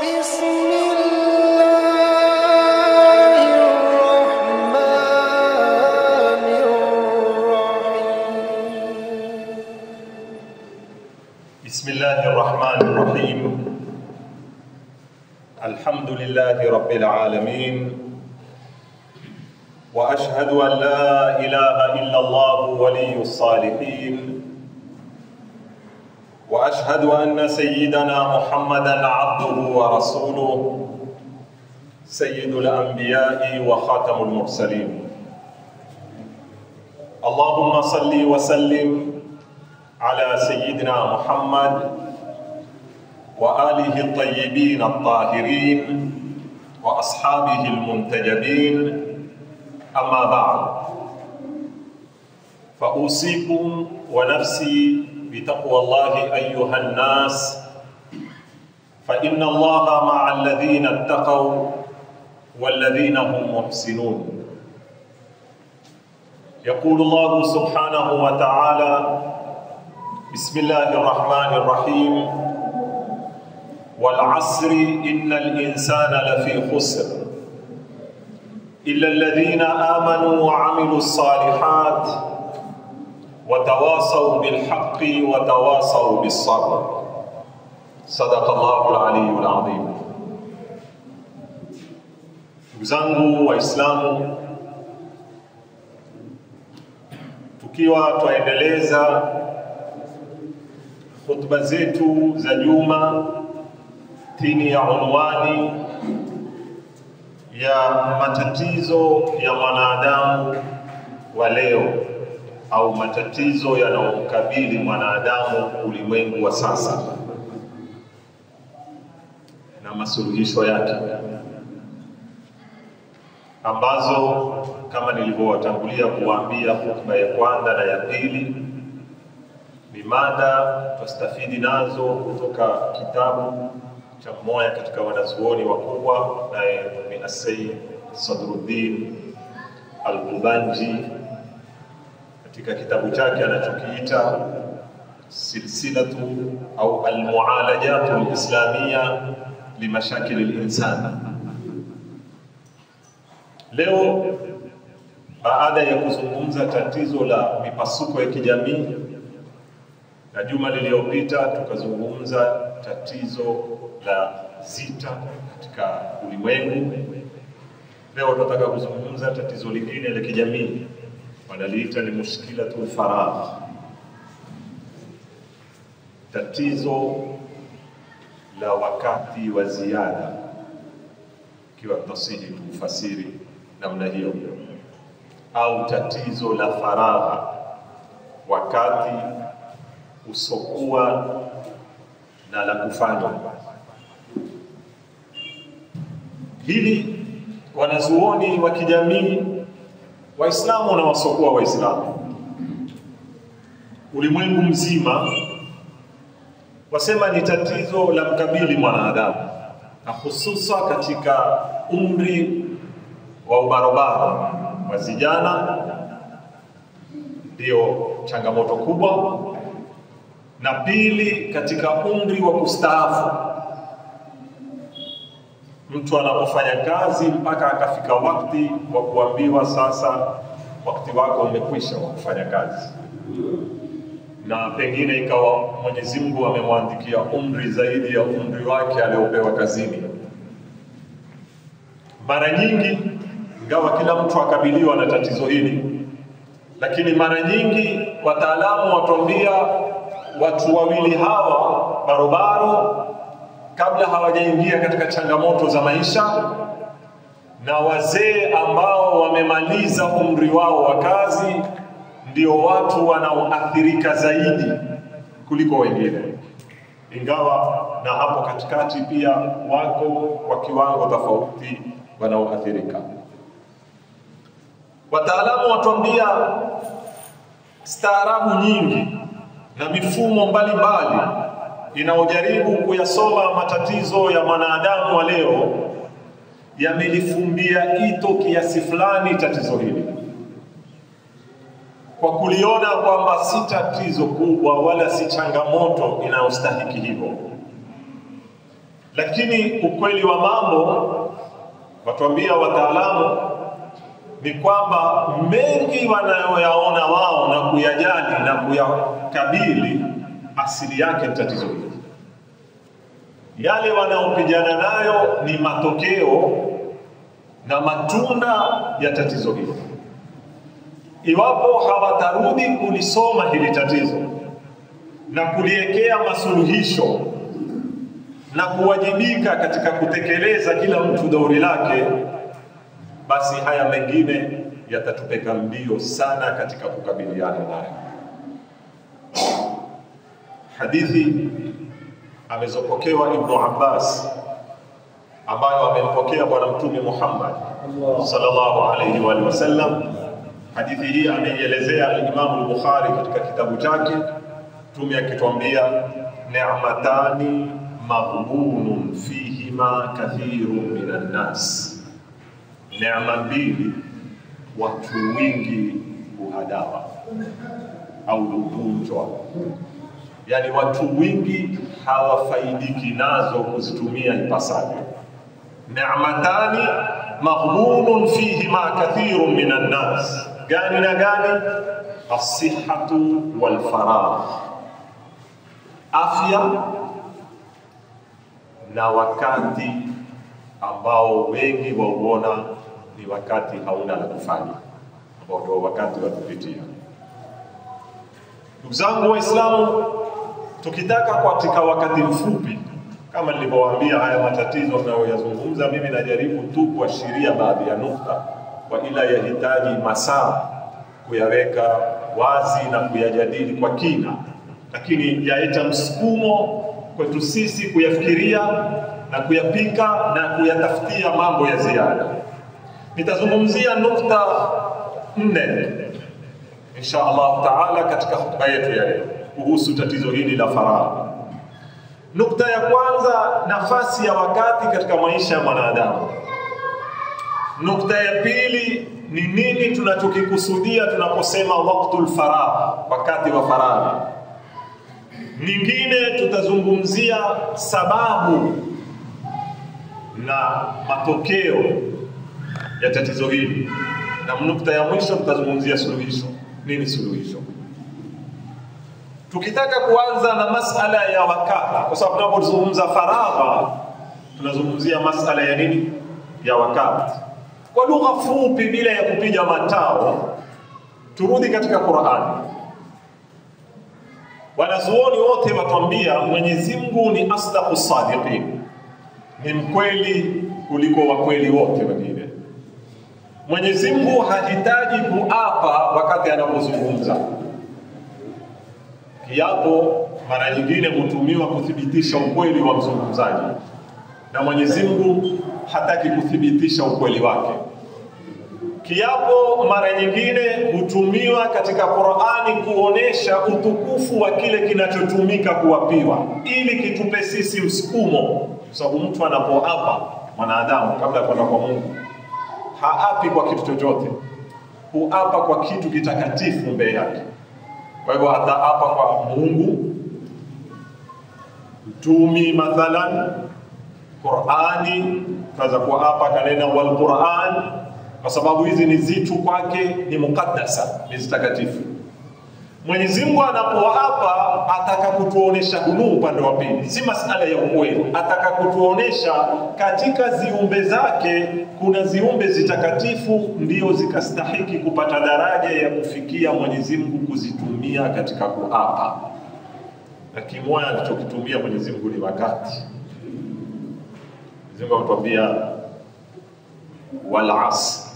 بسم الله الرحمن الرحيم. الحمد لله رب العالمين، وأشهد أن لا إله إلا الله ولي الصالحين، وأشهد أن سيدنا محمدًا عبده ورسوله سيد الأنبياء وخاتم المرسلين. اللهم صل وسلم على سيدنا محمد وآله الطيبين الطاهرين وأصحابه المنتجبين، أما بعد، فأوصيكم ونفسي بتقوى الله أيها الناس، فإن الله مع الذين اتقوا والذين هم محسنون. يقول الله سبحانه وتعالى: بسم الله الرحمن الرحيم، والعصر إن الإنسان لفي خسر إلا الذين آمنوا وعملوا الصالحات وتواصوا بالحق وتواصوا بالصبر. صدق الله العلي العظيم. Ndugu Waislamu, tukiwa tuendeleza khutba zetu za juma chini ya unwani ya matatizo ya mwanadamu wa leo, au matatizo yanayomkabili mwanadamu ulimwengu wa sasa na masuluhisho yake, ambazo kama nilivyowatangulia kuambia khutba ya kwanza na ya pili ni mada tustafidi nazo kutoka kitabu cha mmoja katika wanazuoni wakubwa, naye ni Sayyid Sadruddin Al-Qubanji, katika kitabu chake anachokiita silsilatu au al-mualajatu al-islamiyya limashakil al-insan. Leo baada ya kuzungumza tatizo la mipasuko ya kijamii, na juma lililopita tukazungumza tatizo la zita katika ulimwengu, leo tunataka kuzungumza tatizo lingine la kijamii, wanaliita ni mushkilatul faragh, tatizo la wakati wa ziada, kiwa tunasihi tufasiri namna hiyo, au tatizo la faragha, wakati usokuwa na la kufanya. Hili wanazuoni wa kijamii, Waislamu na wasokuwa Waislamu, ulimwengu mzima, wasema ni tatizo la mkabili mwanadamu, na hususa katika umri wa ubarobaro wa vijana, ndio changamoto kubwa. Na pili, katika umri wa kustaafu, mtu anapofanya kazi mpaka akafika wakati wa kuambiwa sasa wakati wako umekwisha wa kufanya kazi, na pengine ikawa Mwenyezi Mungu amemwandikia umri zaidi ya umri wake aliopewa kazini. Mara nyingi, ingawa kila mtu akabiliwa na tatizo hili, lakini mara nyingi wataalamu watuambia watu wawili hawa barobaro, kabla hawajaingia katika changamoto za maisha, na wazee ambao wamemaliza umri wao wa kazi, ndio watu wanaoathirika zaidi kuliko wengine, ingawa na hapo katikati pia wako kwa kiwango tofauti wanaoathirika. Wataalamu watuambia staarabu nyingi na mifumo mbalimbali inaojaribu kuyasoma matatizo ya mwanadamu wa leo yamelifumbia ito kiasi fulani tatizo hili, kwa kuliona kwamba si tatizo kubwa wala si changamoto inayostahiki hivyo. Lakini ukweli wa mambo, watuambia wataalamu, ni kwamba mengi wanayoyaona wao na kuyajali na kuyakabili, asili yake ni tatizo hili. Yale wanaopigana nayo ni matokeo na matunda ya tatizo hili. Iwapo hawatarudi kulisoma hili tatizo na kuliwekea masuluhisho na kuwajibika katika kutekeleza kila mtu dauri lake, basi haya mengine yatatupeka mbio sana katika kukabiliana nayo. Hadithi amezopokewa Ibn Abbas, ambayo amempokea Bwana Mtume Muhammad sallallahu alayhi wa sallam. Hadithi hii ameielezea al-Imam al-Bukhari katika kitabu chake, Mtume akituambia, ni'matani maghbunun fihima kathirun minan nas. Neema mbili watu wengi huhadawa au hupunjwa, yani watu wengi hawafaidiki nazo kuzitumia ipasavyo. Ni'matani maghbunun fihima kathirun minan nas. Gani na gani? As-sihhatu wal faragh, afya na wakati ambao wengi wauona ni wakati hauna la kufanya, ambao ndio wakati wa kupitia. Ndugu zangu Waislamu, tukitaka katika wakati mfupi, kama nilivyowaambia, haya matatizo tunayoyazungumza, mimi najaribu tu kuashiria baadhi ya nukta, kwa ila yahitaji masaa kuyaweka wazi na kuyajadili kwa kina, lakini yaita msukumo kwetu sisi kuyafikiria na kuyapika na kuyatafutia mambo ya ziada. Nitazungumzia nukta 4 insha Allah taala katika hotuba yetu ya leo kuhusu tatizo hili la faragha. Nukta ya kwanza, nafasi ya wakati katika maisha ya mwanadamu. Nukta ya pili, ni nini tunachokikusudia tunaposema waqtul faragha, wakati wa faragha. Nyingine tutazungumzia sababu na matokeo ya tatizo hili, na nukta ya mwisho tutazungumzia suluhisho. Nini suluhisho? Tukitaka kuanza na masala ya wakati, kwa sababu tunapozungumza faragha tunazungumzia masala ya nini? Ya wakati. Kwa lugha fupi bila ya kupiga matao, turudi katika Qur'ani. Wanazuoni wote watuambia Mwenyezi Mungu ni asdaqus sadiqin, ni mkweli kuliko wakweli wote wengine. Mwenyezi Mungu hahitaji kuapa wakati anapozungumza. Kiapo mara nyingine hutumiwa kuthibitisha ukweli wa mzungumzaji, na Mwenyezi Mungu hataki kuthibitisha ukweli wake. Kiapo mara nyingine hutumiwa katika Qur'ani kuonesha utukufu wa kile kinachotumika kuapiwa, ili kitupe sisi msukumo. Kwa sababu mtu anapoapa, mwanadamu kabla ya kwenda kwa Mungu, haapi kwa kitu chochote, huapa kwa kitu kitakatifu mbele yake. Kwa hivyo ataapa kwa Mungu, mtumi mathalan, Qur'ani, kaza kuapa kanena wal Qur'an, kwa sababu hizi ni zitu kwake ni mukaddasa, ni zitakatifu. Mwenyezi Mungu anapoapa ataka kutuonesha hunu upande wa pili, si masala ya ukweli. Ataka kutuonesha katika ziumbe zake kuna ziumbe zitakatifu ndio zikastahiki kupata daraja ya kufikia Mwenyezi Mungu kuzitumia katika kuapa. Na kimoja alichokitumia Mwenyezi Mungu ni wakati. Mwenyezi Mungu anatuambia wal asr,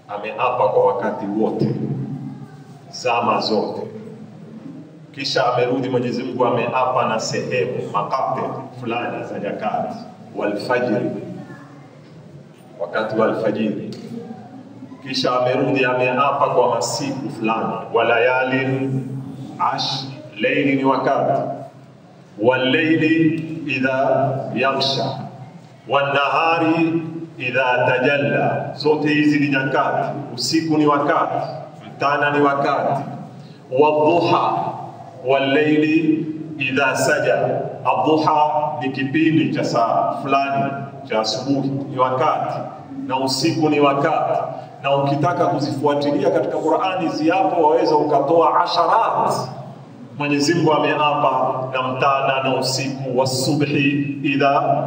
ameapa kwa wakati wote, zama zote. Kisha amerudi Mwenyezi Mungu ameapa na sehemu makate fulani za nyakati, wal fajr, wakati wal fajiri. Kisha amerudi ameapa kwa masiku fulani, walayali ash, layli ni wakati, wal layli idha yaghsha, wan nahari idha tajalla. Zote hizi ni nyakati. Usiku ni wakati, mchana ni wakati, wadhuha, wal-layli idha saja. Adhuha ni kipindi cha saa fulani cha asubuhi, ni wakati, na usiku ni wakati. Na ukitaka kuzifuatilia katika Qur'ani ziapo, waweza ukatoa asharat. Mwenyezi Mungu ameapa na mtana na usiku, wasubhi idha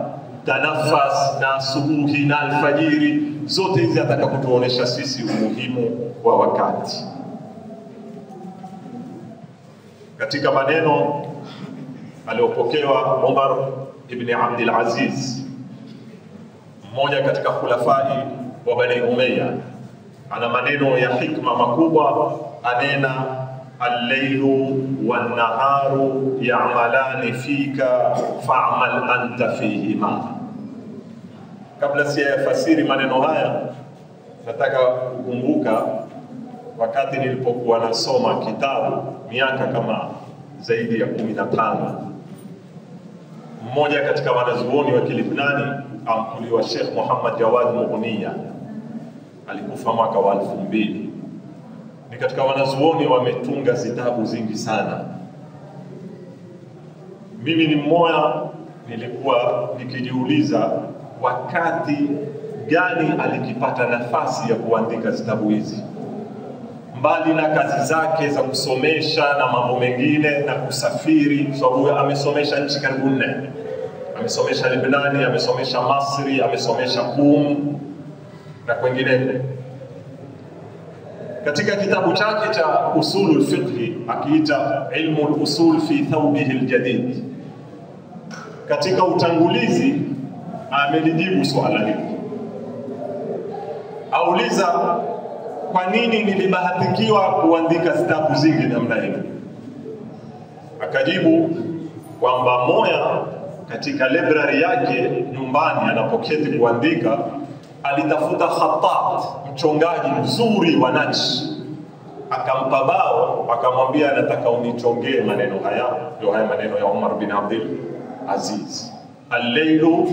tanafas, na asubuhi na alfajiri. Zote hizi ataka kutuonesha sisi umuhimu wa wakati. Katika maneno aliopokewa Umar ibn Abdul Aziz, mmoja katika khulafai wa Bani Umayya, ana maneno ya hikma makubwa. Anena al-laylu wan-naharu ya'malani fika fa'mal anta fihima. Kabla siyafasiri maneno haya, nataka kukumbuka wakati nilipokuwa nasoma kitabu miaka kama zaidi ya 15. Mmoja katika wanazuoni wa Kilibnani amkuliwa Sheikh Muhammad Jawad Mughniya, alikufa mwaka wa 2000. Ni katika wanazuoni wametunga zitabu zingi sana. Mimi ni mmoja nilikuwa nikijiuliza wakati gani alikipata nafasi ya kuandika zitabu hizi, mbali na kazi zake za kusomesha na mambo mengine na kusafiri. Sababu amesomesha nchi karibu 4. Amesomesha Lebanoni, amesomesha Masri, amesomesha Qum na kwingine. Katika kitabu chake cha Usulul Fiqh akiita Ilmu al-Usul fi Thawbihi al-Jadid, katika utangulizi amelijibu swala hili. Auliza kwa nini nilibahatikiwa kuandika zitabu zingi namna hii. Akajibu kwamba moya katika library yake nyumbani anapoketi kuandika, alitafuta khatat, mchongaji mzuri wa nakshi. Akampa bao, akamwambia nataka unichongee maneno haya. Ndio haya maneno ya Umar bin Abdul Aziz: al-laylu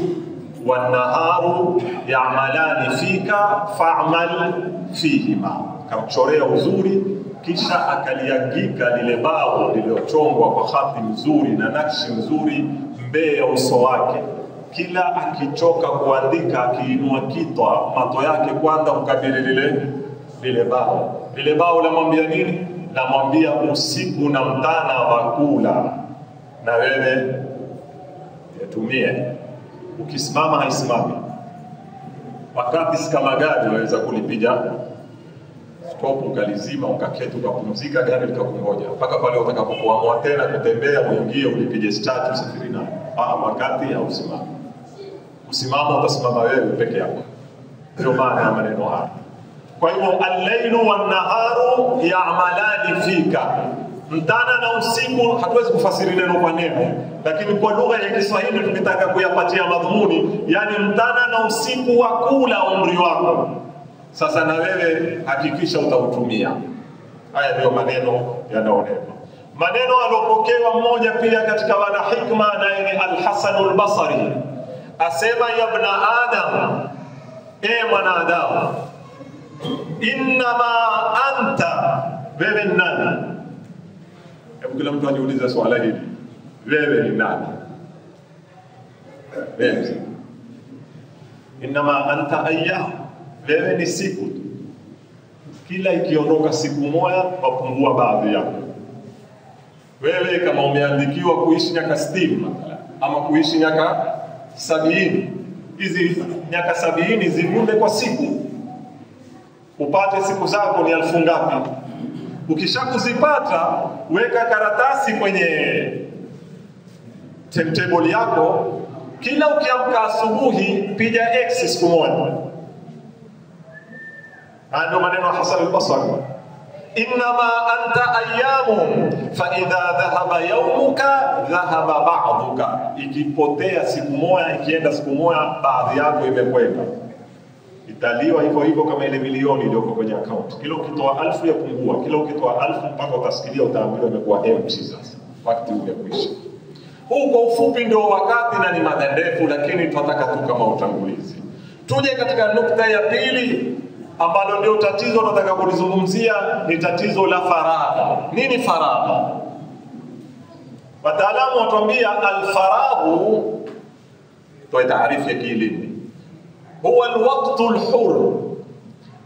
wan-naharu ya'malani fika fa'mal fihima. Kamchorea uzuri, kisha akaliagika lile bao lililochongwa kwa khati nzuri na nakshi nzuri mbele ya uso wake. Kila akichoka kuandika, akiinua kitwa, mato yake kwanza ukabili lile bao. Lile bao lamwambia nini? Lamwambia usiku na mtana wakula, na wewe yatumie. Ukisimama haisimami. Wakati sikama gari waweza kulipiga stop, ukalizima, ukaketi, ukapumzika, gari likakungoja mpaka pale utakapokuamua tena kutembea, uingie, ulipige start, usafiri nayo. Wakati hausimami. Usimama, utasimama wewe peke yako. Ndio maana ya maneno haya. Kwa hivyo al-laylu wan-naharu ya'malani fika, mtana na usiku. Hatuwezi kufasiri neno kwa neno, lakini kwa lugha ya Kiswahili tumetaka kuyapatia madhumuni, yani mtana na usiku wa kula umri wako. Sasa na wewe hakikisha utautumia. Haya ndio maneno yanaonekana. Maneno alopokewa mmoja pia katika wana hikma, naye ni Al-Hasan al-Basri, asema ya ibn Adam, mwanadamu, innama anta, wewe ni nani? Hebu kila mtu ajiulize swala hili, wewe ni nani? Wewe innama anta ayyam, wewe ni siku. Kila ikiondoka siku moja wapungua baadhi yako. Wewe kama umeandikiwa kuishi miaka 60 ama kuishi miaka 70, hizi miaka 70 zivunde kwa siku, upate siku zako ni 1000 ngapi? Ukishakuzipata, weka karatasi kwenye timetable yako. Kila ukiamka asubuhi piga X siku moja. Ndio maneno Hasan al-Basri: innama anta ayyamun fa idha dhahaba yawmuka dhahaba ba'duka. Ikipotea siku moja, ikienda siku moja, baadhi yako imekwenda. Italiwa hivyo hivyo kama ile milioni iliyoko kwenye account. Kila ukitoa 1000 yapungua, kila ukitoa 1000 mpaka utasikilia utaambiwa imekuwa empty. Sasa wakati umekwisha. Huu kwa ufupi ndio wakati, na ni mada ndefu, lakini tunataka tu kama utangulizi. Tuje katika nukta ya pili ambalo ndio tatizo tunataka kulizungumzia, ni tatizo la faragha. Nini faragha? Wataalamu watuambia al-faraghu, toa taarifu ya kielimu, huwa al-waqtu al-hur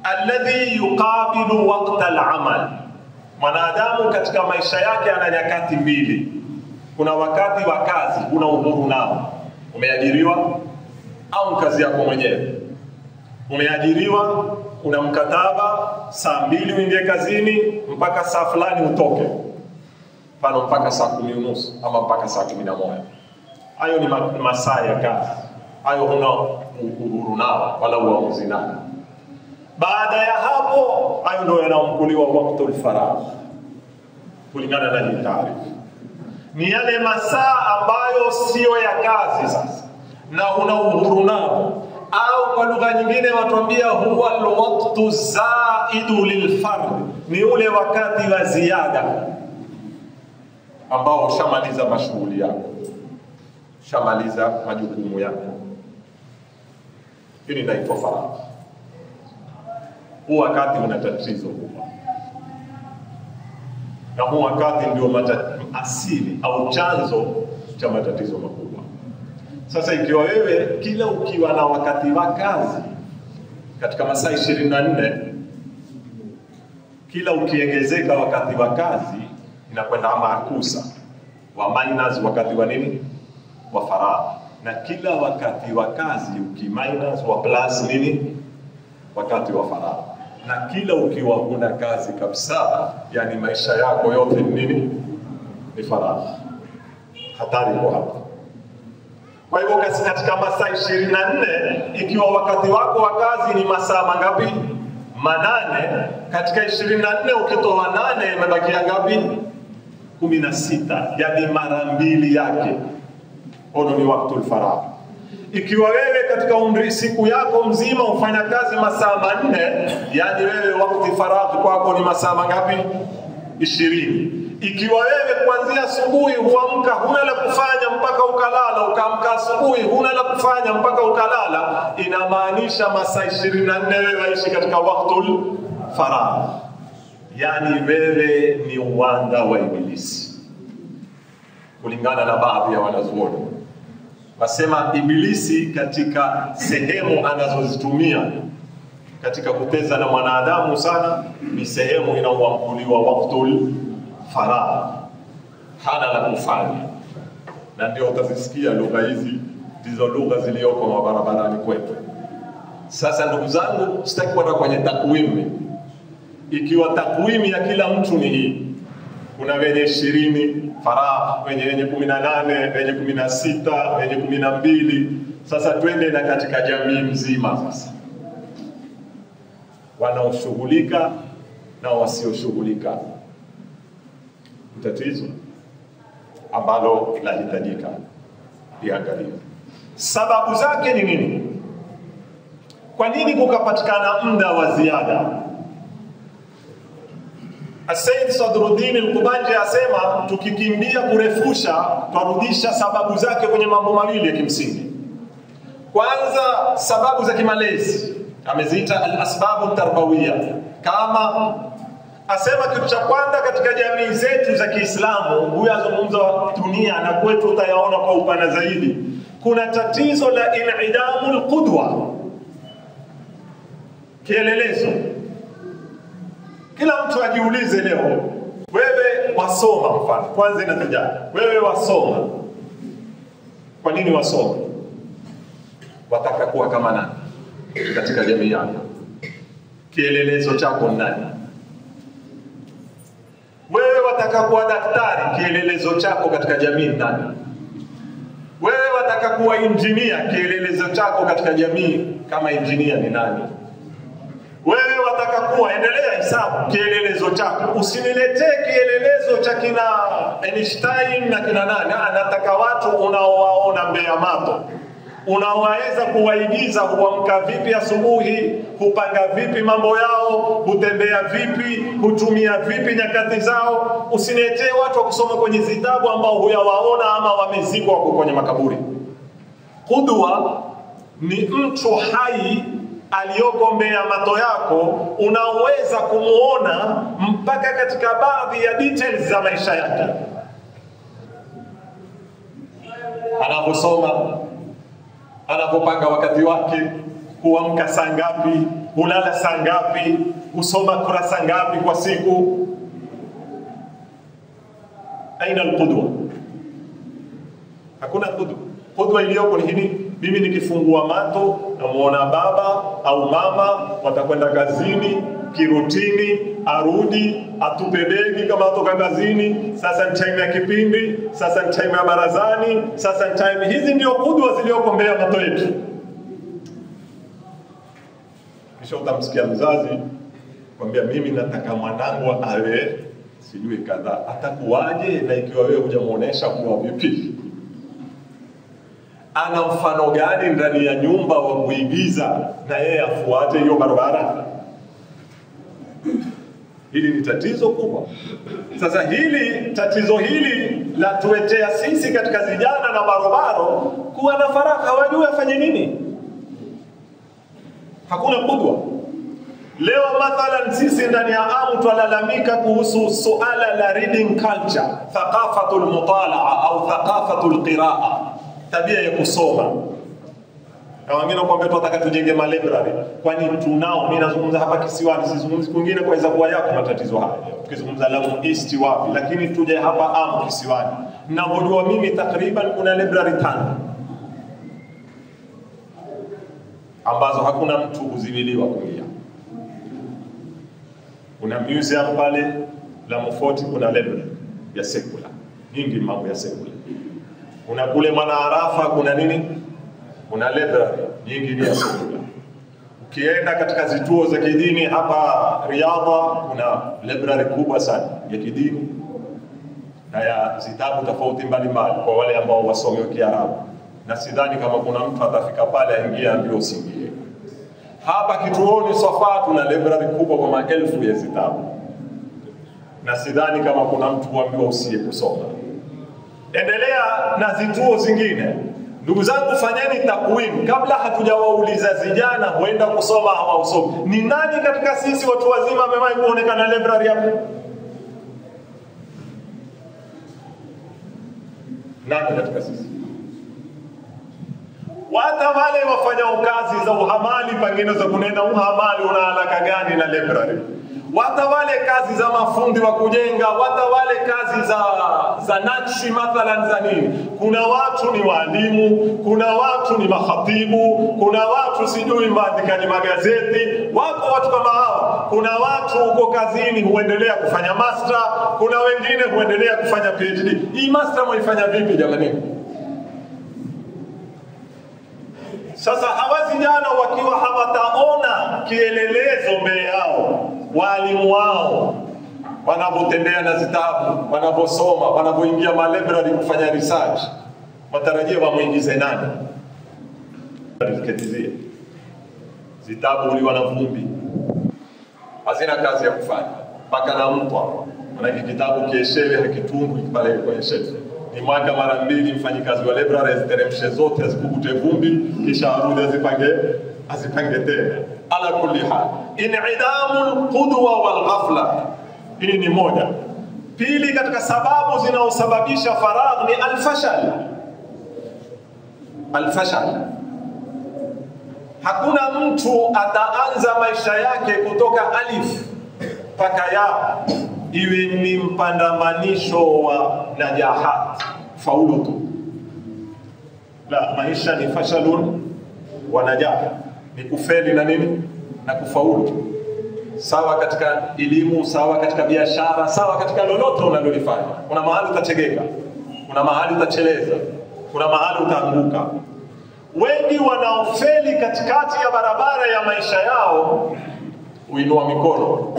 alladhi yuqabilu waqta al-amal. Mwanadamu katika maisha yake ana nyakati mbili. Kuna wakati wa kazi, kuna uhuru nao. Umeajiriwa au kazi yako mwenyewe. Umeajiriwa, una mkataba, saa 2 uingie kazini mpaka saa fulani utoke. Pano mpaka saa 10:30 ama mpaka saa 11. Hayo ni masaa ya kazi. Hayo huna uhuru nao wala uamuzi nao. Baada ya hapo, hayo ndio yanaomkuliwa waqtul faragh. Kulingana na hii taarifa, ni yale masaa ambayo sio ya kazi sasa na una uhuru nao, au kwa lugha nyingine watuambia huwa alwaqtu zaidu lilfard, ni ule wakati wa ziada ambao ushamaliza mashughuli yako, ushamaliza majukumu yako. Hili inaitwa faragh. Huu wakati una tatizo kubwa, na huu wakati ndio asili au chanzo cha matatizo makubwa. Sasa ikiwa wewe kila ukiwa na wakati wa kazi katika masaa 24, kila ukiongezeka wakati wa kazi inakwenda maakusa wa minus wakati wa nini, wa faragh, na kila wakati wa kazi ukiminus wa plus nini, wakati wa faragh. Na kila ukiwa huna kazi kabisa, yani maisha yako yote nini, ni faragh. Hatari kwa hapo. Kwa hivyo katika masaa 24, ikiwa wakati wako wa kazi ni masaa mangapi? 8. Katika 24 ukitoa 8 imebakia ngapi? 16, yani mara 2 yake. Ono ni waqtul faragh. Ikiwa wewe katika siku yako mzima ufanya kazi masaa 4, yani wewe wakati faragh kwako ni masaa mangapi? 20. Ikiwa wewe kuanzia asubuhi huamka huna la kufanya mpaka ukalala, ukaamka asubuhi huna la kufanya mpaka ukalala, inamaanisha masaa 24 wewe waishi katika waqtul faragh. Yani wewe ni uwanda wa ibilisi, kulingana na baadhi ya wanazuoni. Wasema ibilisi katika sehemu anazozitumia katika kuteza na mwanadamu sana ni sehemu inaoamkuliwa waqtul faragh. Hana la kufanya, na ndio utazisikia lugha hizi ndizo lugha zilizoko mabarabarani kwetu. Sasa ndugu zangu, sitaki kwenda kwenye takwimu. Ikiwa takwimu ya kila mtu ni hii, kuna wenye 20 faragh, wenye 18, wenye 16, wenye 12. Sasa twende na katika jamii mzima sasa, wanaoshughulika na wasioshughulika. Tatizo ambalo linahitajika liangaliwe. Sababu zake ni nini? Kwa nini kukapatikana muda wa ziada? Sayyid Sadruddin al-Qubanji asema tukikimbia kurefusha twarudisha sababu zake kwenye mambo mawili ya kimsingi. Kwanza, sababu za kimalezi, ameziita al-asbabu tarbawiyya. Kama asema kitu cha kwanza katika jamii zetu za Kiislamu, huyu azungumza dunia na kwetu utayaona kwa upana zaidi, kuna tatizo la in'idamul qudwa, kielelezo. Kila mtu ajiulize leo, wewe wasoma mfano, kwanza inataja, wewe wasoma. Kwa nini wasoma? Wataka kuwa kama nani katika jamii yako? Kielelezo chako nani? Wewe wataka kuwa daktari, kielelezo chako katika jamii nani? Wewe wataka kuwa injinia, kielelezo chako katika jamii kama injinia ni nani? Wewe wataka kuwa, endelea hisabu, kielelezo chako. Usiniletee kielelezo cha kina Einstein na kina nani. Anataka watu unaowaona Mbeya Mato, unaweza kuwaigiza huamka vipi asubuhi, hupanga vipi mambo yao, hutembea vipi, hutumia vipi nyakati zao. Usiniletee watu wa kusoma kwenye zitabu ambao huyawaona ama wamezikwa wako kwenye makaburi. Qudwa ni mtu hai aliyoko Mbeya Mato yako, unaweza kumuona mpaka katika baadhi ya details za maisha yake. anaposoma, anapopanga wakati wake, kuamka saa ngapi, kulala saa ngapi, kusoma kurasa ngapi kwa siku. Aina alqudwa? Hakuna qudwa. Qudwa iliyoko ni hili: mimi nikifungua mato namuona baba au mama watakwenda kazini, kirutini, arudi, atupe begi kama atoka kazini, sasa ni time ya kipindi, sasa ni time ya barazani, sasa ni time. Hizi ndio qudwa zilizoko mbele ya mato yetu. Kisha utamsikia mzazi kwambia, mimi nataka mwanangu awe sijui kadhaa. Atakuwaje na ikiwa wewe hujamuonesha kuwa vipi? Ana mfano gani ndani ya nyumba wa kuigiza na yeye afuate hiyo barabara? Hili ni tatizo kubwa. Sasa tatizo hili la tuetea sisi katika vijana na barabara kuwa na faraka, hawajui afanye nini. Hakuna qudwa. Leo mathalan sisi ndani ya amu twalalamika kuhusu suala la reading culture, thaqafatul mutalaa au thaqafatul qiraa, tabia ya kusoma. Na wengine kwambia tunataka tujenge library. Kwani tunao? Mimi nazungumza hapa kisiwani, sizungumzi kwingine kwa sababu yako matatizo haya. Tukizungumza Lamu East wapi, lakini tuje hapa amu kisiwani. Ninapojua mimi takriban kuna library 5 ambazo hakuna mtu kuziwiliwa kuingia. Kuna museum pale Lamu Fort, kuna library ya secular, nyingi mambo ya secular. Kuna kule Mwanaarafa kuna nini? Kuna library nyingi ni ya secular. Ukienda katika zituo za kidini hapa Riyadha kuna library kubwa sana ya kidini na ya zitabu tofauti mbalimbali kwa wale ambao wasomi wa Kiarabu. Na sidhani kama kuna mtu atafika pale aingia ambio usingie. Hapa kituoni Safa tuna library kubwa kwa maelfu ya zitabu. Na sidhani kama kuna mtu kuambiwa usiye kusoma. Endelea na zituo zingine. Ndugu zangu, fanyeni takwimu kabla hatujawauliza vijana huenda kusoma au usomi. Ni nani katika sisi watu wazima amewahi kuonekana library hapo? Nani katika sisi? Wata wale wafanya kazi za uhamali, pengine za kunena uhamali una alaka gani na library? Wata wale kazi za mafundi wa kujenga, wata wale kazi za nakshi mathalan za nini. Kuna watu ni walimu, kuna watu ni makhatibu, kuna watu sijui maandikaji magazeti, watu kama hao. Kuna watu uko kazini huendelea kufanya master, kuna wengine huendelea kufanya PhD. Hii master mwaifanya vipi jamani? Sasa hawa vijana wakiwa hawataona kielelezo mbele yao, walimu wao wanapotembea na zitabu, wanaposoma, wanapoingia library kufanya research, matarajio wamuingize nani? Riziketizie zitabu uliwa na vumbi, hazina kazi ya kufanya mpaka na mpwa. Maana kitabu kieshewe hakitungwi pale kwenye shelf. Ni mwaka mara 2 mfanyikazi wa library aziteremshe zote, azikukute vumbi, kisha arudi azipange tena. Ala kulli hal, in'idamul qudwa wal ghafla. Hili ni moja. Pili katika sababu zinaosababisha faragh ni al-fashal. Al-fashal. Hakuna mtu ataanza maisha yake kutoka alif mpaka ya iwe ni mpandamanisho wa najahat, faulu tu. La, maisha ni fashalun wa najah, ni kufeli na nini na kufaulu. Sawa katika elimu, sawa katika biashara, sawa katika lolote unalolifanya. Kuna mahali utachegeka, kuna mahali utacheleza, kuna mahali utaanguka. Wengi wanaofeli katikati ya barabara ya maisha yao huinua mikono.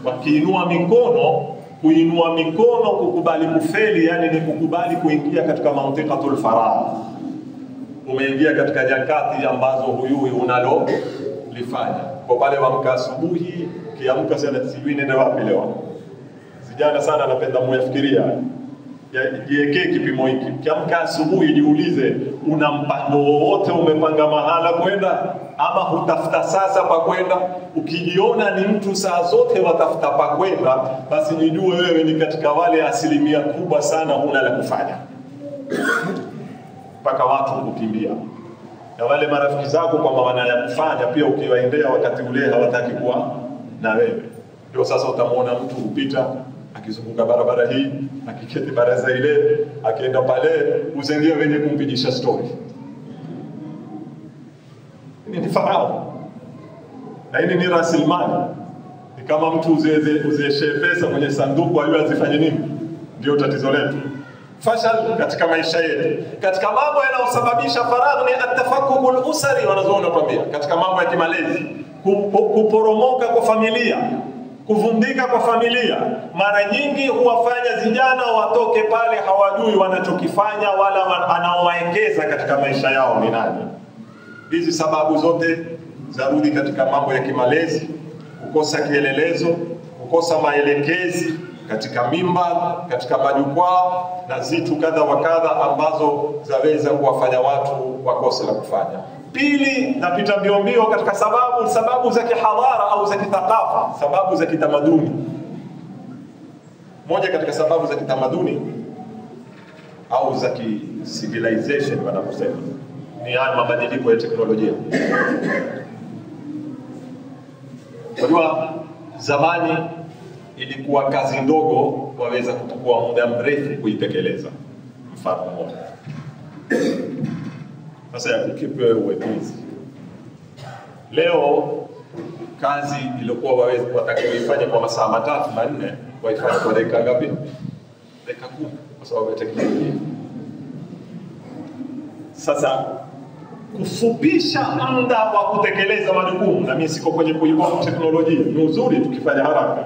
Wakiinua mikono, kuinua mikono kukubali kufeli, yani ni kukubali kuingia katika mantiqatul faragh. Umeingia katika nyakati ambazo huyui unalo lifanya. Kwa pale wamka asubuhi, kiamka sana sijui nenda wapi leo. Vijana sana napenda muyafikiria. Jiwekee kipimo hiki. Kiamka asubuhi jiulize, una mpango wowote umepanga mahala kwenda ama hutafuta sasa pa kwenda? Ukijiona ni mtu saa zote watafuta pa kwenda, basi nijue wewe ni katika wale 1% kubwa sana huna la kufanya. mpaka watu kukimbia. Na wale marafiki zako kwa maana ya kufanya pia ukiwaendea wakati ule hawataki kuwa na wewe. Ndio sasa utamwona mtu upita akizunguka barabara hii, akiketi baraza ile, akienda pale uzengia wenye kumpigisha story. Ni farao. Na hili ni rasilimali. Ni kama mtu uzeeshe pesa kwenye sanduku ayu azifanye nini? Ndio tatizo letu. Fashal katika maisha yetu. Katika mambo yanayosababisha faragh ni atafakukul usari, wanazoona kwambia. Katika mambo ya kimalezi, kuporomoka kwa familia, kuvundika kwa familia, mara nyingi huwafanya vijana watoke pale hawajui wanachokifanya wala anaowaekeza katika maisha yao ni nani. Hizi sababu zote zarudi katika mambo ya kimalezi, kukosa kielelezo, kukosa maelekezi katika mimba, katika majukwaa na zitu kadha wa kadha ambazo zaweza kuwafanya watu wakose la kufanya. Pili, napita mbio katika sababu za kihadhara au za kithaqafa, sababu za kitamaduni. Moja katika sababu za kitamaduni au za civilization wanaposema ni haya mabadiliko ya teknolojia. Kwa zamani ilikuwa kazi ndogo waweza kuchukua muda mrefu kuitekeleza. Mfano mmoja. Sasa ya kukipe uwetuzi. Leo kazi ilikuwa waweza watakayoifanya kwa masaa 3-4 waifanya kwa dakika ngapi? Dakika 10 kwa sababu ya teknolojia. Sasa kufupisha muda wa kutekeleza majukumu, na mimi siko kwenye kuibua teknolojia, ni uzuri tukifanya haraka.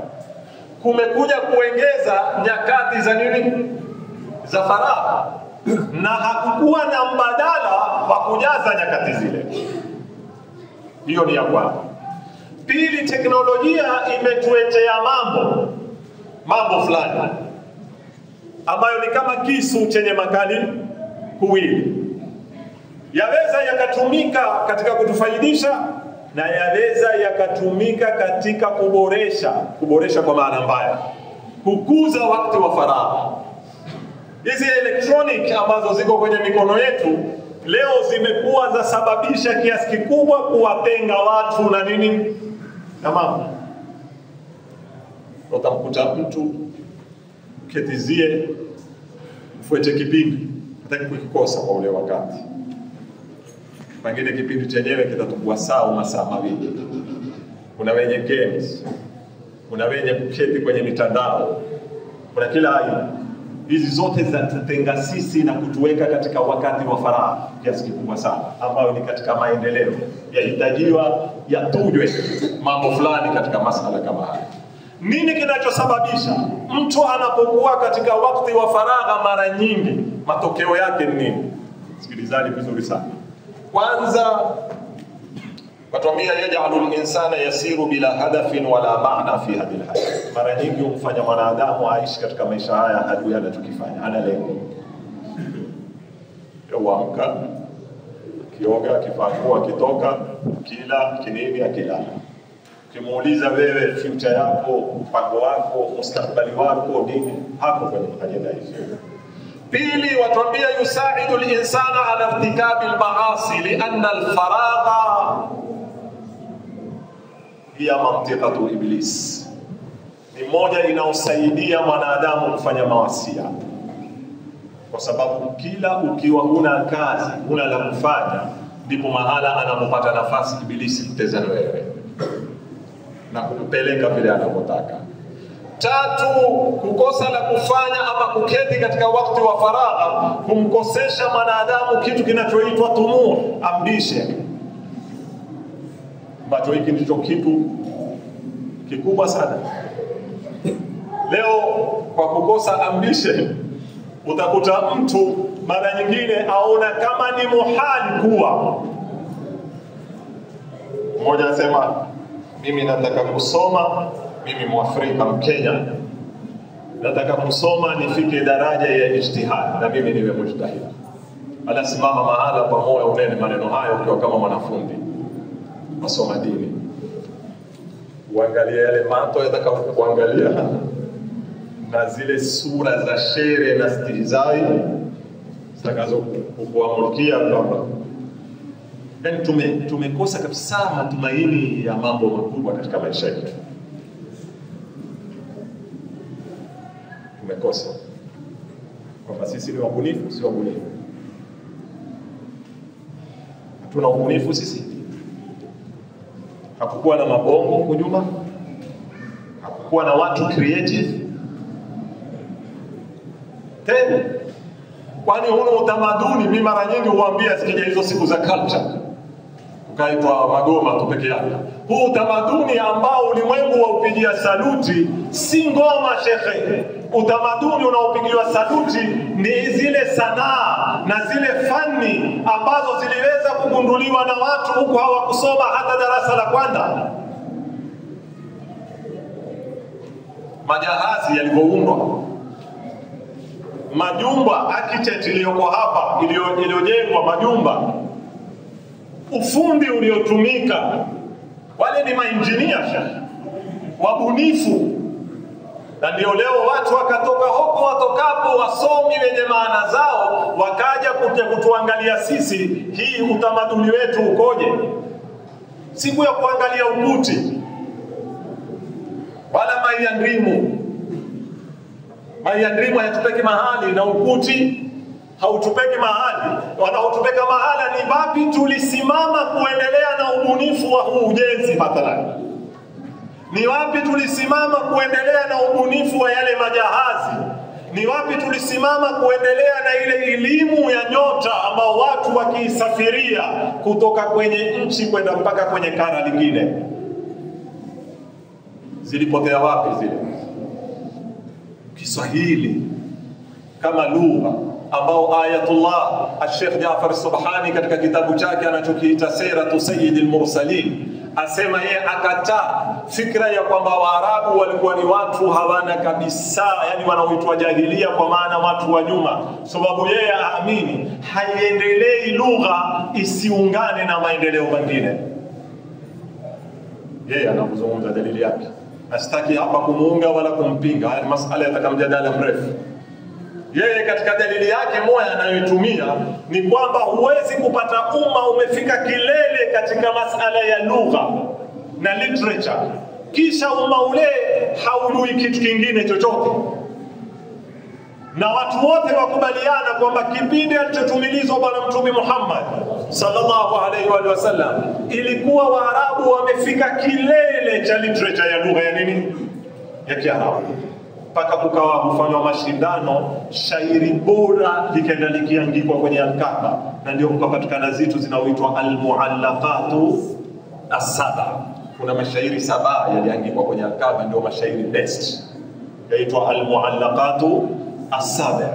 Kumekuja kuongeza nyakati za nini? Za faragha. Na hakukuwa na mbadala wa kujaza nyakati zile. Hiyo ni ya kwanza. Pili, teknolojia imetuletea mambo fulani ambayo ni kama kisu chenye makali kuwili. Yaweza yakatumika katika kutufaidisha na yaweza yakatumika katika kuboresha kwa maana mbaya, kukuza wakati wa faragha. Hizi electronic ambazo ziko kwenye mikono yetu leo zimekuwa za sababisha kiasi kikubwa kuwatenga watu na nini? Na mambo. Utamkuta mtu ketizie mfuete kipindi, hataki kukikosa kwa ule wakati. Pengine kipindi chenyewe kitachukua saa au masaa mawili. Kuna wenye games, kuna wenye kuketi kwenye mitandao, kuna kila aina. Hizi zote zatutenga sisi na kutuweka katika wakati wa faragha kiasi kikubwa sana, ambayo ni katika maendeleo yahitajiwa yatujwe mambo fulani katika masala kama haya. Nini kinachosababisha mtu anapokuwa katika wakati wa faragha mara nyingi matokeo yake ni nini? Sikilizani vizuri sana. Kwanza watuambia yaj'alul insana yasiru bila hadafin wala maana fi hadhihi alhayat. Mara nyingi humfanya mwanadamu aishi katika maisha haya hajui anachokifanya, hana lengo. Yuamka, kioga, kifua, akitoka, kila kinini akilala. Ukimuuliza wewe future yako, mpango wako, mustakabali wako nini, hapo kwenye ajenda hizo. Pili, watuambia yusaidu al-insana ala irtikabi al-ma'asi lianna al-faragha hiya mantiqatu iblis. Ni moja inaosaidia mwanadamu kufanya maasi. Kwa sababu kila ukiwa huna kazi, huna la kufanya, ndipo mahala anapopata nafasi ibilisi kuteza wewe na kumpeleka vile anapotaka. Tatu, kukosa la kufanya ama kuketi katika wakati wa faragha kumkosesha mwanadamu kitu kinachoitwa tumu, ambition. Ambacho hiki ndicho kitu kikubwa sana. Leo kwa kukosa ambition utakuta mtu mara nyingine aona kama ni muhali kuwa. Mmoja anasema mimi nataka kusoma, mimi Mwafrika Mkenya, nataka kusoma nifike daraja ya ijtihad na mimi niwe mujtahid. Anasimama mahala pa moyo unene maneno hayo ukiwa kama mwanafunzi masoma dini. Uangalia yale mato yatakapokuangalia na zile sura za shere na stihizai zitakazo kuamurikia kwamba yani tumekosa kabisa matumaini ya mambo makubwa katika maisha yetu. Tumekosa kwamba sisi ni wabunifu, si wabunifu. Hatuna ubunifu sisi. Hakukuwa na mabongo huko nyuma, hakukuwa na watu creative. Tena kwani huna utamaduni? Mimi mara nyingi huambia sikija hizo siku za culture ukaitwa magoma tu peke yake. Huu utamaduni ambao ulimwengu waupigia saluti si ngoma shekhe. Utamaduni unaopigiwa saluti ni zile sanaa na zile fani ambazo ziliweza kugunduliwa na watu huku hawakusoma hata darasa la kwanza. Majahazi yalivyoundwa, majumba architect iliyoko hapa iliyojengwa majumba, ufundi uliotumika, wale ni mainjinia wabunifu. Na ndio leo watu wakatoka huko watokapo, wasomi wenye maana zao, wakaja kutuangalia sisi hii utamaduni wetu ukoje. Siku ya kuangalia ukuti wala maiandrimu. Maiandrimu hayatupeki mahali na ukuti hautupeki mahali. Wanaotupeka mahala ni wapi tulisimama kuendelea na ubunifu wa huu ujenzi mathalan. Ni wapi tulisimama kuendelea na ubunifu wa yale majahazi. Ni wapi tulisimama kuendelea na ile elimu ya nyota ambao watu wakisafiria kutoka kwenye nchi kwenda mpaka kwenye kara lingine. Zilipotea wapi zile? Kiswahili kama lugha ambao Ayatullah Sheikh Jaafar Subhani katika kitabu chake anachokiita Siratu Sayyidil Mursalin asema yeye akataa fikra ya kwamba Waarabu walikuwa ni watu hawana kabisa, yani wanaoitwa jahilia kwa maana watu wa nyuma, sababu yeye aamini haiendelei lugha isiungane na maendeleo mengine. Yeye anazungumza dalili yake, asitaki hapa kumuunga wala kumpinga, haya masala yatakamjadala mrefu. Yeye katika dalili yake moja anayotumia ni kwamba huwezi kupata umma umefika kilele katika masala ya lugha na literature kisha umma ule haujui kitu kingine chochote. Na watu wote wakubaliana kwamba kipindi alichotumilizwa Bwana Mtume Muhammad sallallahu alaihi wa sallam ilikuwa Waarabu wamefika kilele cha literature ya lugha ya nini? Ya Kiarabu. Mpaka kukawa kufanywa mashindano, shairi bora likaenda likiandikwa kwenye Al-Kaaba, na ndio kukapatikana zitu zinaoitwa Al-Muallaqatu As-Saba. Kuna mashairi 7 yaliandikwa kwenye Al-Kaaba, ndio mashairi best, yaitwa Al-Muallaqatu As-Saba.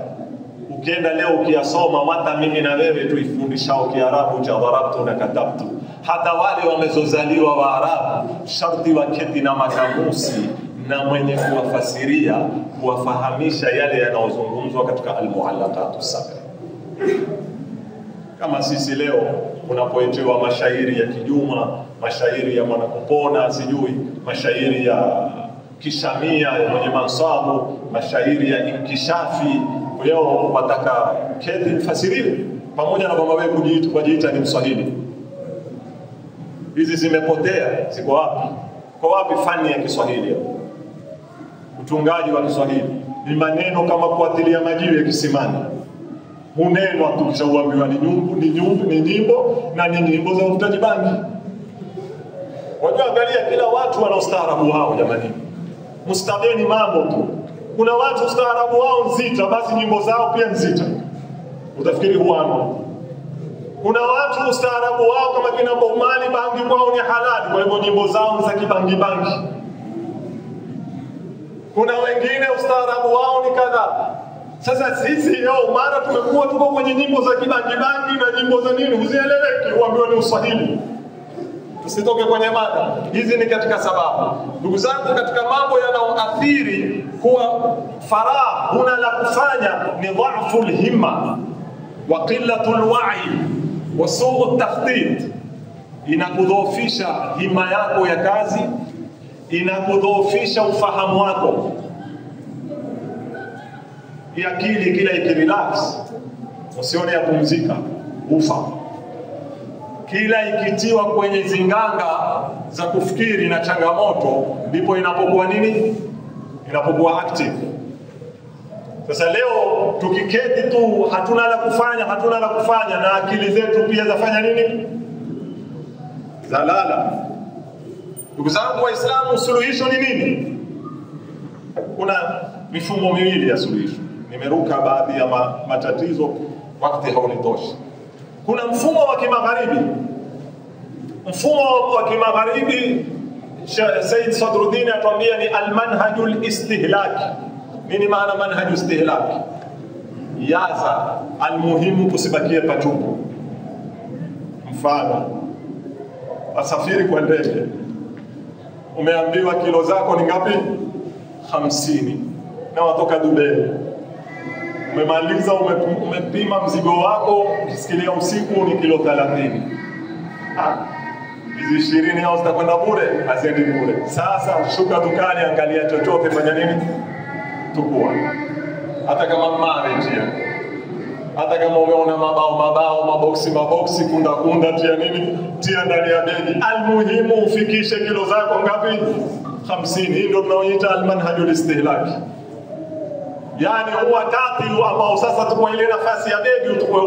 Ukienda leo ukiyasoma, hata mimi na wewe tuifundishao Kiarabu cha darabtu na katabtu, hata wale wamezozaliwa Waarabu sharti waketi na makamusi na mwenye kuwafasiria kuwafahamisha yale yanayozungumzwa katika Al-Muallaqatu Saba. Kama sisi leo unapoetewa mashairi ya Kijuma, mashairi ya Mwanakupona, sijui mashairi ya Kishamia ya mwenye mansabu, mashairi ya Inkishafi, leo wataka keti mfasiriwe pamoja na kwamba wewe kujiita ni Mswahili. Hizi zimepotea, ziko wapi? Kwa wapi fani ya Kiswahili? Utungaji wa Kiswahili ni maneno kama kuatilia majiwe kisimani. Hunenwa tu kisha uambiwa ni nyimbo na ni nyimbo za uvutaji bangi. Wajua, angalia kila watu wana ustaarabu wao jamani. Mustabeni mambo tu. Kuna watu ustaarabu wao nzita, basi nyimbo zao pia nzita. Utafikiri huano. Kuna watu ustaarabu wao kama kina Bob Marley, bangi kwao ni halali, kwa hivyo nyimbo zao ni za kibangi bangi. Kuna wengine ustaarabu wao ni kadhaa. Sasa sisi leo mara tumekuwa tuko kwenye nyimbo za kibangi bangi na nyimbo za nini uzieleweki, uambiwa ni Uswahili. Tusitoke kwenye mada. Hizi ni katika sababu. Ndugu zangu, katika mambo yanayoathiri kuwa faragha huna la kufanya ni dha'ful himma wa qillatul wa'i wa su'ut takhtit. Inakudhoofisha hima yako ya kazi, inakudhoofisha ufahamu wako. Akili kila ikirelax usione yapumzika, ufa. Kila ikitiwa kwenye zinganga za kufikiri na changamoto, ndipo inapokuwa nini? Inapokuwa active. Sasa leo tukiketi tu hatuna la kufanya na akili zetu pia zafanya nini? Zalala. Ndugu zangu Waislamu, suluhisho ni nini? Kuna mifumo miwili ya suluhisho. Nimeruka baadhi ya matatizo, wakati haunitoshi. Kuna mfumo wa kimagharibi. Mfumo wa kimagharibi, Said Sadruddin atuambia ni al-manhajul istihlaki. Nini maana manhajul istihlaki? Yaza, almuhimu kusibakie patupu. Mfano, asafiri kwa ndege. Umeambiwa kilo zako ni ngapi? 50. Na watoka Dubai. Umemaliza, umepima mzigo wako, ukisikilia usiku ni kilo 30. Hizi 20 hao zitakwenda bure, haziendi bure. Sasa shuka dukani, angalia chochote, fanya nini? Tukua. Hata kama marriage, hata kama umeona mabao, maboksi, kunda, tia nini? Tia ndani ya begi. Almuhimu ufikishe kilo zako ngapi? 50. Hii ndio tunaoita almanhajul istihlaki. Yani wakati ambao sasa tuko ile nafasi ya begi, utukue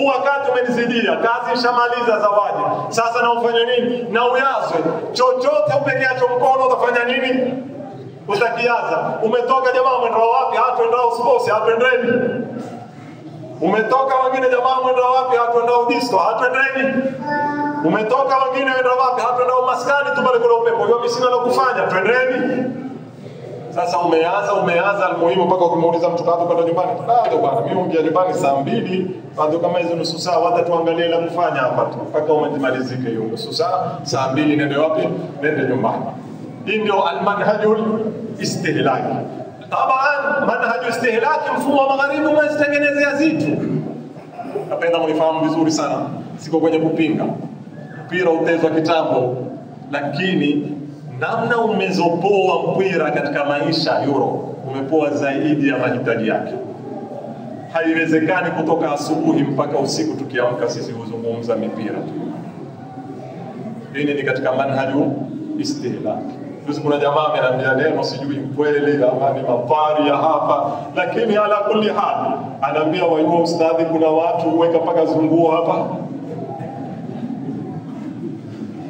wakati umenizidia, kazi ishamaliza, zawadi. Sasa na ufanye nini? Na uyazwe. Chochote upekeacho mkono utafanya nini? Utakiaza. Umetoka jamaa mwenda wapi? Hatuenda usibosi, hatuendeni. Umetoka wengine jamaa mwenda wapi? Hatuenda disco, hatuendeni. Umetoka wengine mwenda wapi? Hatuenda maskani tu pale kule upepo. Hiyo mimi sina la kufanya, twendeni. Sasa umeanza almuhimu mpaka ukimuuliza mtu kato kwenda nyumbani. Ndio bwana, mimi ungia nyumbani saa 2, bado kama hizo nusu saa hata tuangalie la kufanya hapa tu. Mpaka umemalizike hiyo nusu saa 2 nende wapi? Nende nyumbani. Hii ndio almanhajul istihlaki. Taban manhajul istihlaki, mfumo wa magharibi umezitengenezea zitu. Napenda mnifahamu vizuri sana. Siko kwenye kupinga. Mpira utezwa kitambo, lakini namna umezopoa mpira katika maisha Euro, umepoa zaidi ya mahitaji yake. Haiwezekani kutoka asubuhi mpaka usiku tukiamka sisi huzungumza mipira tu. Hii ni katika manhaju istihlaki. Kuna jamaa ameniambia neno sijui kweli ama ni mapari ya hapa, lakini ala kulli hali anaambia wao ustadhi, kuna watu huweka paka zunguo hapa.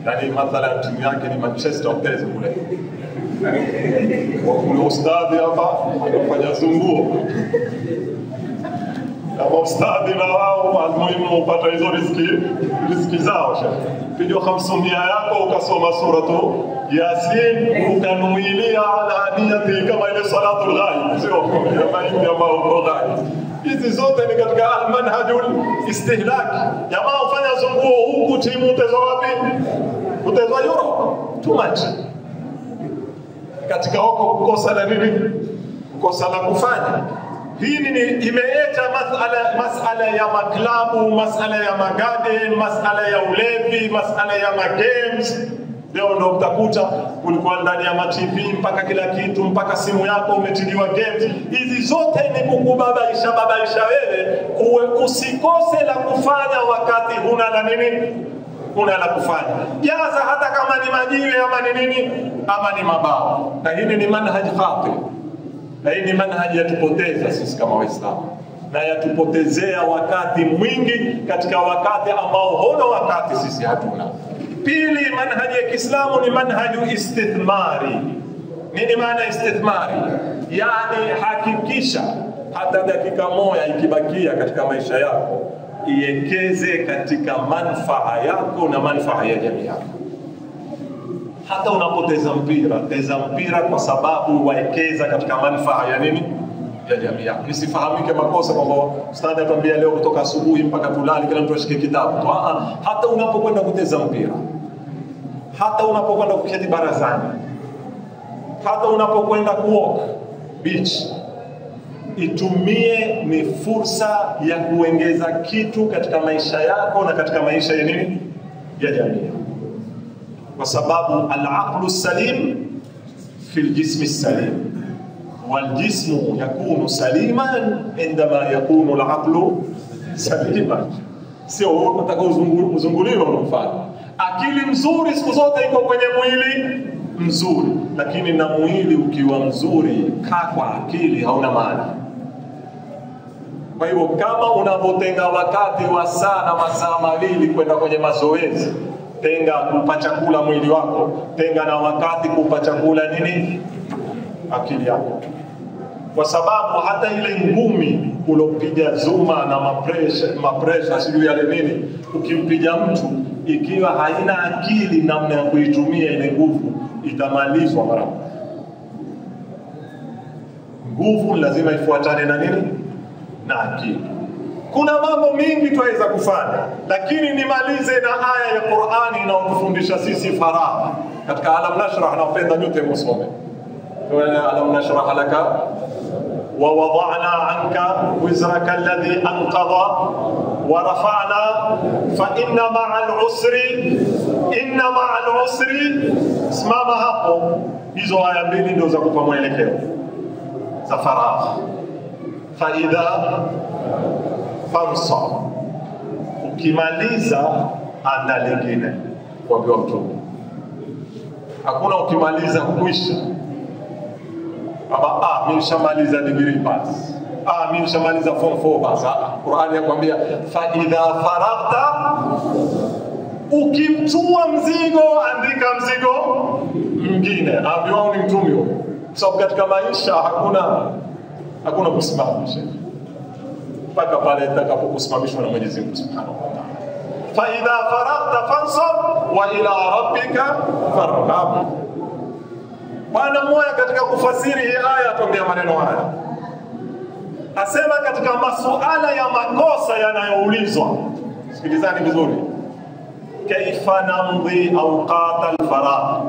Yani mathalan timu yake ni Manchester uteze kule. Kuna ustadhi hapa anafanya zunguo. Na ustadhi na wao almuhimu upata hizo riziki zao. Pigo 500 yako ukasoma suratu Yasin, ukanuilia ala hadiyati kama ile salatul ghaib, sio kama hivi ambao ghaib. Hizi zote ni katika almanhajul istihlaki. Jamaa ufanya zunguo huku, timu utezo wapi? Utezwa Euro. Too much. Katika huko kukosa la nini? Kukosa la kufanya. Hii ni imeleta masala ya maklabu, masala ya magarden, masala ya ulevi, masala ya magames. Leo ndo utakuta kulikuwa ndani ya TV mpaka kila kitu, mpaka simu yako umetiliwa games. Hizi zote ni kukubabaisha wewe usikose la kufanya wakati huna la nini? Huna la kufanya. Jaza hata kama ni majiwe ama ni nini ama ni mabao. Na hili ni manhaji khati. Na hii ni manhaji yatupoteza sisi kama Waislamu. Na yatupotezea wakati mwingi katika wakati ambao huna wakati sisi hatuna. Pili, manhaji ya Kiislamu ni manhaju istithmari. Nini maana istithmari? Yani hakikisha hata dakika moja ikibakia katika maisha yako iekeze katika manufaa yako na manufaa ya jamii yako. Hata unapoteza mpira, teza mpira kwa sababu waekeza katika manufaa ya nini? Ya jamii yako. Nisifahamike makosa kwamba ustadhi atuambia leo kutoka asubuhi mpaka tulali kila mtu ashike kitabu. Hata unapokwenda kuteza mpira, hata unapokwenda kuketi barazani, hata unapokwenda kuwalk beach, itumie ni fursa ya kuongeza kitu katika maisha yako na katika maisha ya nini? Ya jamii. Kwa sababu al-aqlu salim fil jismi salim. والجسم يكون سليما عندما يكون العقل سليما. Sio unataka uzunguliwe mfano. Akili mzuri siku zote iko kwenye mwili mzuri, lakini na mwili ukiwa mzuri kaa kwa akili hauna maana. Kwa hivyo kama unapotenga wakati wa saa na masaa mawili kwenda kwenye mazoezi, tenga kupa chakula mwili wako, tenga na wakati kupa chakula nini akili yako. Kwa sababu hata ile ngumi ulopiga zuma na mapresha sijui yale nini, ukimpiga mtu ikiwa haina akili namna ya kuitumia ile nguvu, itamalizwa mara moja. Nguvu lazima ifuatane na nini? Na akili. Kuna mambo mingi tuweza kufanya, lakini nimalize na aya ya Qur'ani inayotufundisha sisi faragha. Katika Alam Nashrah, napenda nyote msome. Alam Nashrah laka wa wada'na anka wizraka alladhi anqadha wa rafa'na fa inna ma'al usri simama hapo. Hizo aya mbili ndio za kupa mwelekeo za faragha. Fa idha fansa, ukimaliza anda lingine kwa mtume. Hakuna ukimaliza kuisha. Mimi nishamaliza degree basi. Mimi nishamaliza form 4 basi. Qur'ani yakwambia fa idha faragta, ukimtua mzigo andika mzigo mwingine. Ambiwa ni mtume huyo. Sababu katika maisha hakuna kusimamisha mpaka pale atakapokusimamishwa na Mwenyezi Mungu Subhanahu wa Ta'ala. Fa idha faragta fansab wa ila rabbika farghab. Bwana mmoja katika kufasiri hii aya atuambia maneno haya. Asema katika masuala ya makosa yanayoulizwa, sikilizani vizuri, kaifa namdhi awqat al-faragh.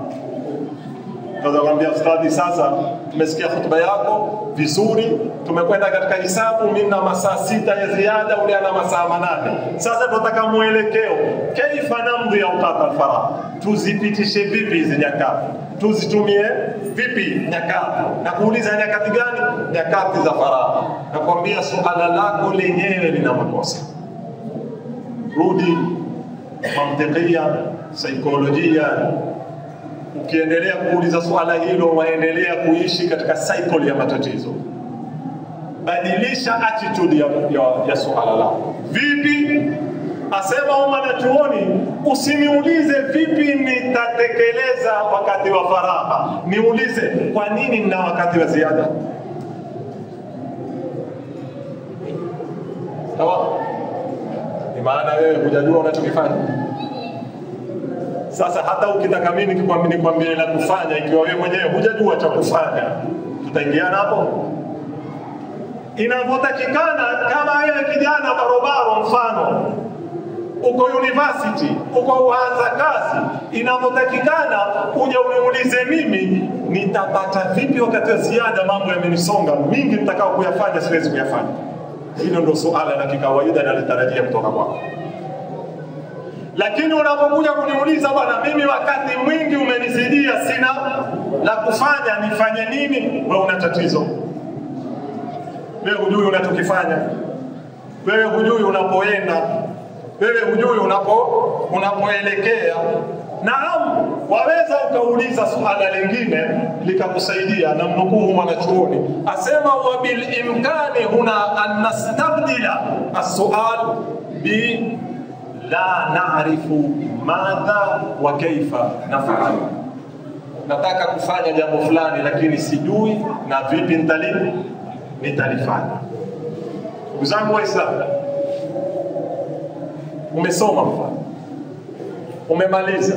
Tunakwambia ustadi, sasa tumesikia hotuba yako vizuri, tumekwenda katika hisabu, mimi na masaa 6 ya ziada, ule ana masaa 8. Sasa tunataka muelekeo, kaifa namdhi awqat al-faragh, tuzipitishe vipi hizo nyakati, tuzitumie vipi nyakati. Na kuuliza nyakati gani? Nyakati za faragha. Nakwambia suala lako lenyewe lina makosa. Rudi mantiqia, saikolojia. Ukiendelea kuuliza swala hilo, waendelea kuishi katika cycle ya matatizo. Badilisha attitude ya swala lako. Vipi? Asema mwanachuoni, usiniulize vipi nitatekeleza wakati wa faragha. Niulize kwa nini nina wakati wa ziada. Sawa? Ni maana wewe hujajua unachokifanya. Sasa hata ukitaka mimi nikwambie la kufanya, ikiwa wewe mwenyewe hujajua cha kufanya, tutaingiana hapo? Inavyotakikana, kama wewe kijana barobaro, mfano uko university, uko uanza kazi, inavyotakikana uje uniulize mimi nitapata vipi wakati wa ziada, mambo yamenisonga mingi nitakao kuyafanya siwezi kuyafanya. Hilo ndio swala la kikawaida nalitarajia kutoka kwako. Lakini unapokuja kuniuliza, bwana mimi wakati mwingi umenizidia, sina la kufanya, nifanye nini? Wewe una tatizo. Wewe hujui unachokifanya. Wewe hujui unapoenda. Wewe hujui unapoelekea. Naam, waweza ukauliza suala lingine likakusaidia. Na mnukuu mwanachuoni asema, wa bil imkani huna an nastabdila as-su'al bi la na'rifu madha wa kaifa naf'al. Nataka kufanya jambo fulani lakini sijui na vipi nitalifanya. Ndugu zangu Waislamu, umesoma mfano, umemaliza,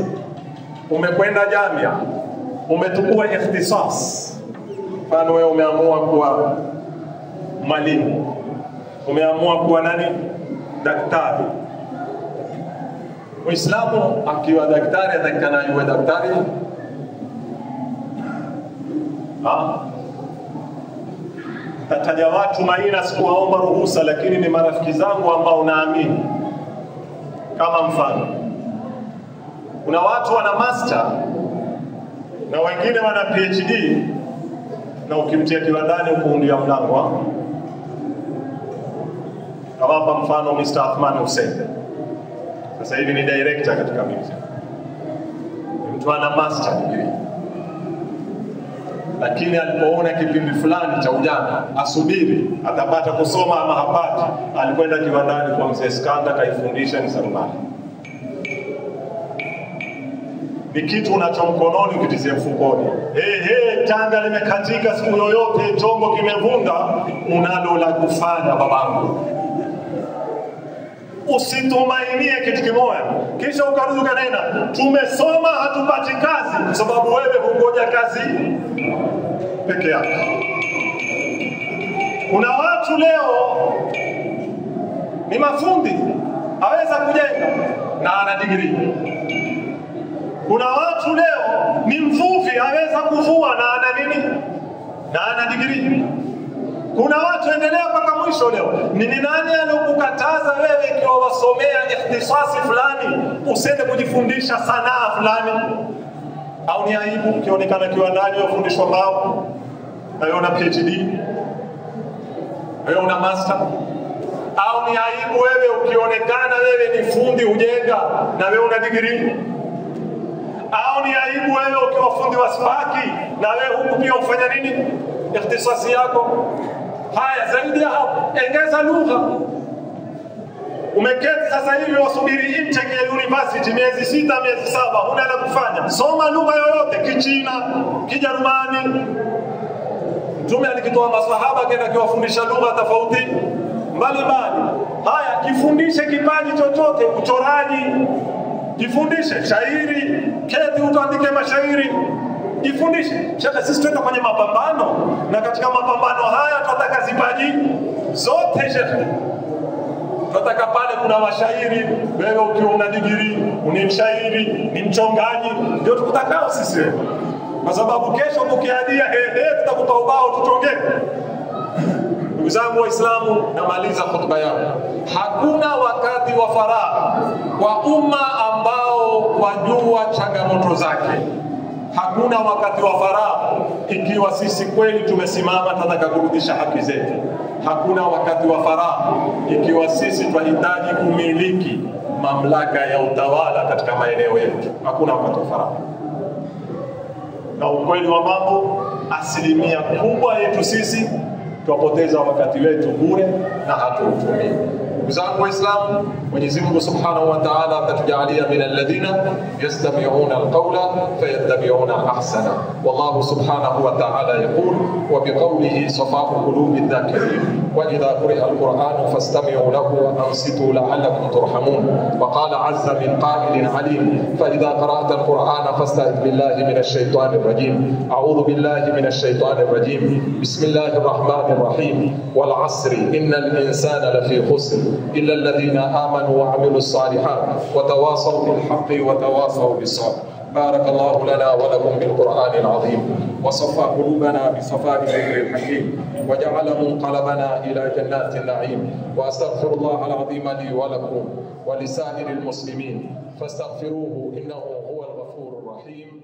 umekwenda jamia, umetukua ikhtisas. Mfano wewe umeamua kuwa mwalimu, umeamua kuwa nani? Daktari. Muislamu akiwa daktari atakana yuwe daktari. Tataja watu maina, sikuwaomba ruhusa, lakini ni marafiki zangu ambao naamini. Kama mfano, kuna watu wana master na wengine wana PhD na ukimtia kiwandani ukuundia mlango. Nawapa mfano Mr. Athman Hussein. Sasa hivi ni director katika museum. Mtu ana master degree. Lakini alipoona kipindi fulani cha ujana asubiri atapata kusoma ama hapati, alikwenda kiwandani kwa mzee Skanda kaifundisha ni sarumali. Ni kitu unacho mkononi ukitizie mfukoni. Tanga limekatika siku yoyote, chombo kimevunda, unalo la kufanya babangu. Usitumainie kitu kimoja kisha ukarudi ukanena tumesoma hatupati kazi, kwa sababu wewe hungoja kazi peke yako. Kuna watu leo ni mafundi, aweza kujenga na ana degree. Kuna watu leo ni mvuvi, aweza kuvua na ana nini? Na ana degree. Kuna watu endelea mpaka mwisho leo. Ni nani aliyokukataza wewe ikiwa wasomea ikhtisasi fulani usende kujifundisha sanaa fulani? Au ni aibu ukionekana kiwandani wafundishwa mbao na wewe una PhD, wewe una master? Au ni aibu wewe ukionekana wewe ni fundi ujenga na wewe una degree? Au ni aibu wewe ukiwa fundi wa spaki na wewe huku pia ufanya nini? Ikhtisasi yako. Haya, zaidi ya hapo, engeza lugha. Umeketi sasa hivi wasubiri intake ya university miezi 6 miezi 7, huna la kufanya. Soma lugha yoyote, Kichina, Kijerumani. Mtume alikitoa maswahaba kenda kiwafundisha lugha tofauti mbalimbali. Haya, jifundishe kipaji chochote, uchoraji, jifundishe shairi, keti utaandike mashairi. Jifundishe. Shaka sisi tuenda kwenye mapambano, na katika mapambano haya tunataka zipaji zote shekhi. Tunataka pale kuna mashairi, wewe ukiwa una degree, ni mshairi, ni mchongaji, ndio tukutakao sisi. Kwa sababu kesho ukiadia tutakupa ubao tuchongee. Ndugu zangu Waislamu, namaliza hotuba yangu. Hakuna wakati wa faragha kwa umma ambao wajua changamoto zake. Hakuna wakati wa faragha ikiwa sisi kweli tumesimama tunataka kurudisha haki zetu. Hakuna wakati wa faragha ikiwa sisi tunahitaji kumiliki mamlaka ya utawala katika maeneo yetu. Hakuna wakati wa faragha. Na ukweli wa mambo, asilimia kubwa yetu sisi tupoteza wakati wetu bure na hatuutumii. Ndugu zangu Waislamu, Mwenyezi Mungu Subhanahu wa Ta'ala atatujalia min alladhina yastami'una alqawla fayattabi'una ahsana. Wallahu Subhanahu wa Ta'ala yaqul wa biqawlihi safa'u qulubi adh-dhakirin wa idha quri'a al-Qur'anu fastami'u lahu wa ansitu la'allakum turhamun. Wa qala 'azza min qa'ilin 'alim fa idha qara'ta al-Qur'ana fasta'idh billahi minash shaitanir rajim. A'udhu billahi minash shaitanir rajim. Bismillahir rahmanir rahim. Wal 'asri innal insana lafi khusr إلا الذين آمنوا وعملوا الصالحات وتواصوا بالحق وتواصوا بالصبر. بارك الله لنا ولكم بالقرآن العظيم وصفى قلوبنا بصفاء ذكر الحكيم وجعل منقلبنا إلى جنات النعيم. وأستغفر الله العظيم لي ولكم ولسائر المسلمين فاستغفروه إنه هو الغفور الرحيم.